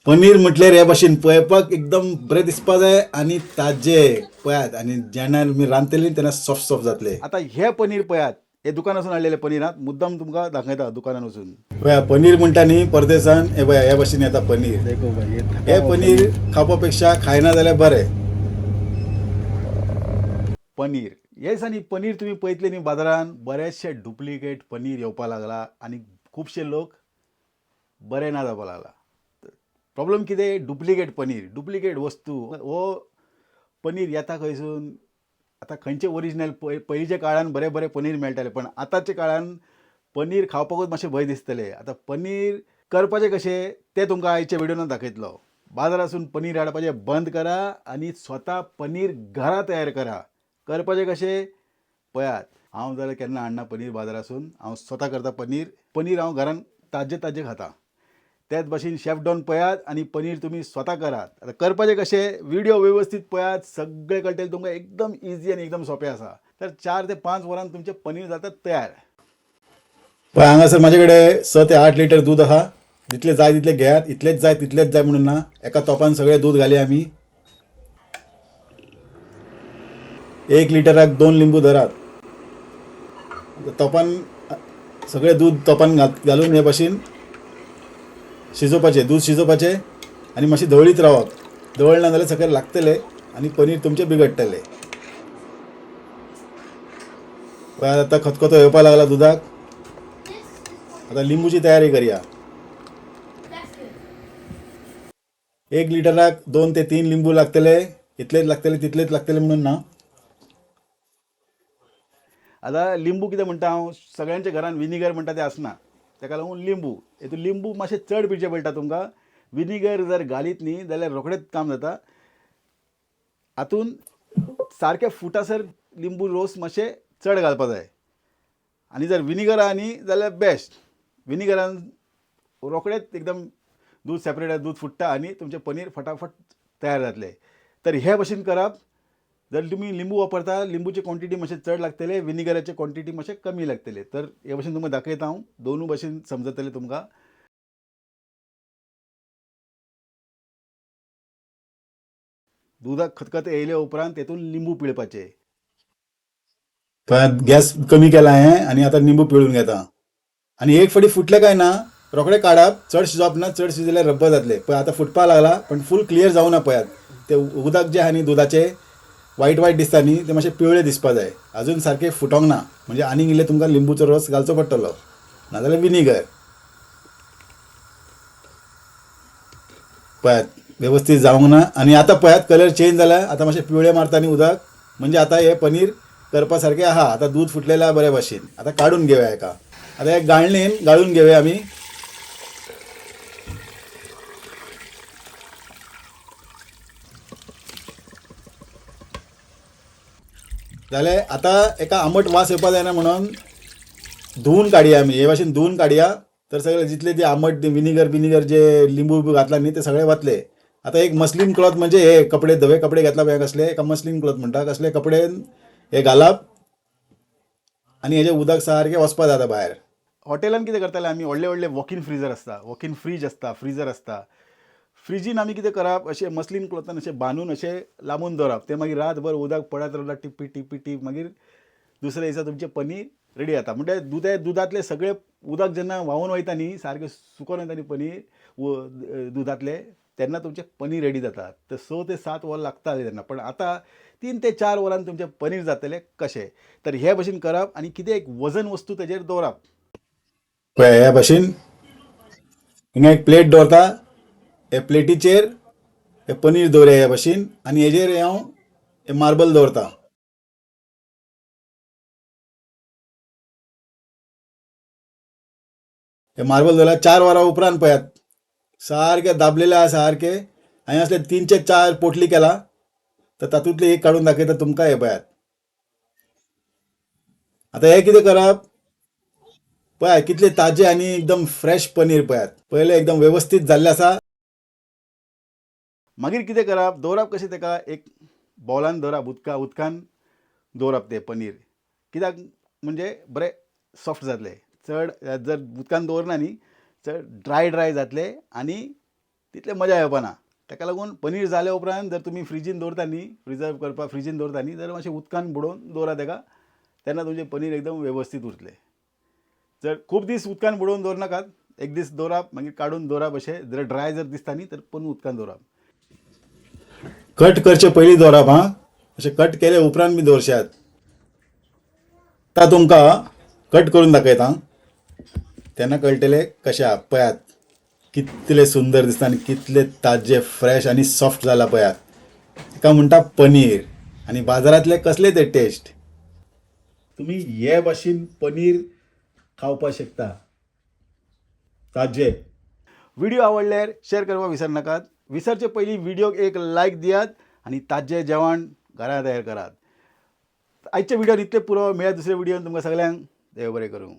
पनीर म्हटल्यार हे भाशेन पळोवपाक एकदम बरें दिसपा जाय आनी ताजे पळयात आनी जेन्ना मी रांदतली तेन्ना सॉफ्ट सॉफ्ट जातले. आता हे पनीर पळयात, हे दुकानासून हाडलेले पनीरात मुद्दाम तुमकां दाखयता दुकानान वचून. पळया पनीर म्हणटा न्ही परदेसान हे पळया ह्या भाशेन येता पनीर. देखो भाई हे थका हे हुआ पनीर खावपा पेक्षा खायना जाल्यार बरें. पनीर हे दिसांनी पनीर तुम्ही पळयतले न्ही बाजारान बरेचशे डुप्लिकेट पनीर येवपा लागला आनी खुबशे लोक बरे ना जावपा लागला. प्रॉब्लेम कितें? डुप्लिकेट पनीर, डुप्लिकेट वस्तू. हो पनीर येता खंयसून? आता खंयचे ओरिजिनल पयलींच्या काळान बरे बरे पनीर मेळटाले, पण आतांच्या काळान पनीर खावपाकूच मातशें भंय दिसतले. आता पनीर करपाचें कशें तें तुमकां आयच्या व्हिडिओन दाखयतलो. बाजारासून पनीर हाडपाचें बंद करा आनी स्वता पनीर घरा तयार करा. करपाचें कशें पळयात. हांव जाल्यार केन्ना हाडना पनीर बाजारासून, हांव स्वता करता पनीर हांव घरान ताजें खाता. त्याच भाशेन शेफ डॉन पळयात आनी पनीर तुमी स्वता करात. आता करपाचें कशें व्हिडिओ व्यवस्थित पळयात, सगळें कळटलें तुमकां. एकदम इझी आनी एकदम सोंपें आसा. तर 4 ते 5 वरान तुमचें पनीर जाता तयार. पळय हांगासर म्हाजे कडेन 6 ते 8 लिटर दूद आहा. जितले जाय तितले घेयात. इतलेच जाय तितलेच जाय म्हणून ना. एका तोपान सगळें दूद घालया आमी. 1 लिटराक 2 लिंबू धरात. तोपान सगळें दूद तोपान घालून हे भाशेन शिजोवपाचें. दूद शिजोवपाचें आनी मातशी धवळीत रावप. धवळ ना जाल्यार सकयल लागतले आनी पनीर तुमचें बिगडटलें. पळय आतां खतखतो येवपा लागला दुदाक. आता लिंबूची तयारी करया. 1 लिटराक 2 ते 3 लिंबू लागतले. इतलेच लागतले तितलेच लागतले म्हणून ना. आता लिंबू कितें म्हणटा हांव, सगळ्यांच्या घरान विनिगर म्हणटा तें आसना. ताका लागून लिंबू, हेतून लिंबू मातशें चड पिवचें पडटा तुमकां. विनिगर जर घालीत न्ही जाल्यार रोखडेंच काम जाता. हातून सारकें फुटासर लिंबू रोस मातशें चड घालपा जाय. आनी जर विनिगर आहा न्ही जाल्यार बेस्ट. विनिगरान रोखडेंच एकदम दूद सेपरेट दूद फुट्टा आनी तुमचें पनीर फटाफट तयार जातलें. तर हे भाशेन करप. जर तुम्ही लिंबू वापरता, लिंबूची क्वॉन्टिटी मातशें चड लागतले, विनिगराची क्वॉन्टिटी मातशें कमी लागतले. तर हे भाशेन तुमकां दाखयता हांव. दोनूय भाशेन समजतलें तुमकां. दुधाक खतखत येयले उपरांत तेतून लिंबू पिळपाचे. पळय गॅस कमी केला हांवें आनी आतां लिंबू पिळून घेता. आनी एक फावटी फुटलें काय ना रोखडें काडप. चड शिजोवप ना. चड शिजल्यार रब्बर जातले. पळय आतां फुटपा लागला पण फूल क्लियर जावं ना. पळयात ते उदक जें आहा न्ही दुदाचें वायट वायट दिसता न्ही ते मातशें पिवळे दिसपा जाय. अजून सारकें फुटोंक ना. म्हणजे आनीक इल्लें तुमकां लिंबूचो रस घालचो पडटलो नाजाल्यार विनिगर. पळयात वेवस्थीत जावंक ना. आनी आतां पळयात कलर चेंज जाला. आतां मातशें पिवळे मारता न्ही उदक म्हणजे आतां हें पनीर करपा सारकें आहा. आतां दूद फुटलेलें आहा बऱ्या भाशेन. आतां काडून घेवया हेका. आतां एक गाळणेन गाळून घेवया आमी. जाल्यार आतां एका आंबट वास येवपा जायना म्हणून धुवून काडया आमी. हे भाशेन धुवून काडया तर सगळे जितले जे आंबट विनिगर जे लिंबू घातला न्ही ते सगळे वतले. आतां एक मस्लीन क्लॉथ म्हणजे हे कपडे धवे कपडे घेतला पळय कसले एका मस्लीन क्लॉथ म्हणटा कसले कपडे हे घालप आनी हेजें उदक सारकें वचपा जाता भायर. हॉटेलान कितें करताले आमी, व्हडले व्हडले वॉक-इन फ्रीजर आसता, वॉक-इन फ्रीज आसता, फ्रीजर आसता. फ्रिजीन आमी कितें करप, अशें मस्लीन क्लॉथान अशें बांदून अशें लांबून दवरप. तें मागीर रातभर उदक पडत रावता टिपी टिपी टीप मागीर दुसऱ्या दिसा तुमचें पनीर रेडी जाता. म्हणजे दुदांतले सगळे उदक जेन्ना व्हांवून वयता न्ही सारकें सुकोन वयता न्ही पनीर दुदांतलें तेन्ना तुमचें पनीर रेडी जाता. तर 6 ते 7 वरां लागताले तेन्ना. पण आतां 3 ते 4 वरान तुमचें पनीर जातलें कशें. तर हे भाशेन करप आनी कितें एक वजन वस्तू तेजेर दवरप. पळय ह्या भाशेन हिंगा एक प्लेट दवरता. हे प्लेटीचेर हे पनीर दवरया ह्या भाशेन आनी हेजेर हांव हे मार्बल दवरता. हे मार्बल दवरल्यार 4 वरां उपरांत पळयात सारकें दाबलेलें आहा सारकें. हांवें असले 3 ते 4 पोटली केला. तर तातूंतले एक काडून दाखयता तुमकां. हे पळयात. आतां हे कितें करप पळय कितले ताजे आनी एकदम फ्रेश पनीर पळयात. पयले एकदम व्यवस्थीत जाल्लें आसा. मागीर कितें करप, दवरप कशें तेका एक बॉलान दवरप, उदकान दवरप तें पनीर. कित्याक म्हणजे बरें सॉफ्ट जातलें. चड जर उदकान दवरना न्ही चड ड्राय जातलें आनी तितले मजा येवपाना. ताका लागून पनीर जाल्या उपरांत जर तुमी फ्रिजीन दवरतानी, प्रिजर्व करपाक फ्रिजीन दवरतानी जाल्यार मातशें उदकान बुडोवन दवरा ताका, तेन्ना तुमचें पनीर एकदम वेवस्थीत उरतलें. जर खूब दीस उदकान बुडोवन दवरनाकात, एक दीस दवराप मागीर काडून दवराप अशें. जर ड्राय जर दिसता न्ही तर पुनून उदकान दवराप. कट करचे पयलीं दवराप हां. अशें कट केले उपरांत बी दवरशात. आतां तुमकां कट करून दाखयता. तेन्ना कळटलें कशें आहा. पळयात कितले सुंदर दिसता आनी कितले ताजे फ्रेश आनी सॉफ्ट जाला पळयात. ताका म्हणटा पनीर. आनी बाजारांतले कसले ते टेस्ट. तुमी हे भाशेन पनीर खावपाक शकता ताजे. व्हिडिओ आवडल्यार शेअर करपाक विसरनाकात. विसरचे पयलीं व्हिडिओक एक लायक दियात आनी ताजें जेवण घरा तयार करात. आयच्या व्हिडिओन इतले पुरो. मेळ्या दुसऱ्या व्हिडिओन तुमकां सगळ्यांक देव बरें करूं.